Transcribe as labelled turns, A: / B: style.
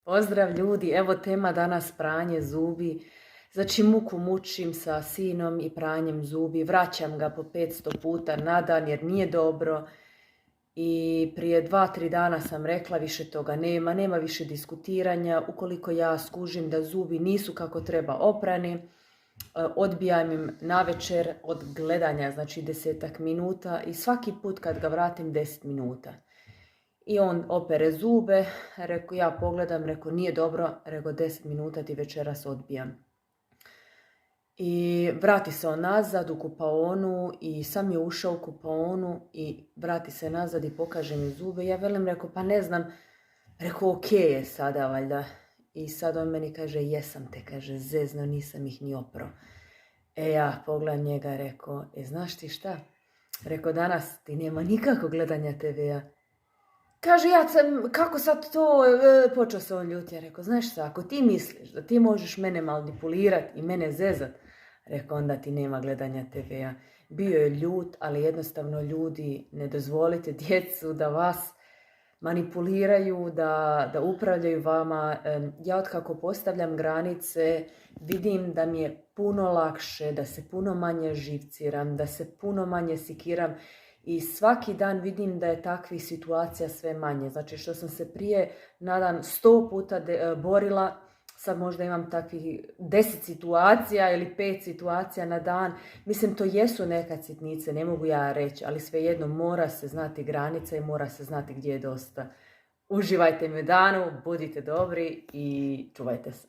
A: Pozdrav ljudi, evo tema danas pranje zubi. Znači muku mučim sa sinom i pranjem zubi, vraćam ga po 500 puta na dan jer nije dobro. I prije 2-3 dana sam rekla više toga nema više diskutiranja. Ukoliko ja skužim da zubi nisu kako treba oprani, odbijam im navečer od gledanja, znači 10 minuta i svaki put kad ga vratim 10 minuta. I on opere zube, ja pogledam, nije dobro, 10 minuta ti večeras odbijam. I vrati se on nazad u kupaonu i sam je ušao u kupaonu i vrati se nazad i pokaže mi zube. Ja velim, pa ne znam, ok je sada valjda. I sad on meni kaže, jesam te, kaže, zezno, nisam ih ni opro. Ja pogledam njega, znaš ti šta? Danas ti nema nikako gledanja TV-a. Kaže, kako sad to, počeo se on ljuti, znaš šta, ako ti misliš da ti možeš mene manipulirati i mene zezat, onda ti nema gledanja TV-a. Bio je ljut, ali jednostavno ljudi, ne dozvolite djecu da vas manipuliraju, da upravljaju vama. Ja otkako postavljam granice, vidim da mi je puno lakše, da se puno manje živciram, da se puno manje sikiram. I svaki dan vidim da je takvih situacija sve manje. Znači što sam se prije na dan 100 puta borila, sad možda imam takvih 10 situacija ili 5 situacija na dan. Mislim, to jesu nekad sitnice, ne mogu ja reći, ali svejedno mora se znati granica i mora se znati gdje je dosta. Uživajte mi u danu, budite dobri i čuvajte se.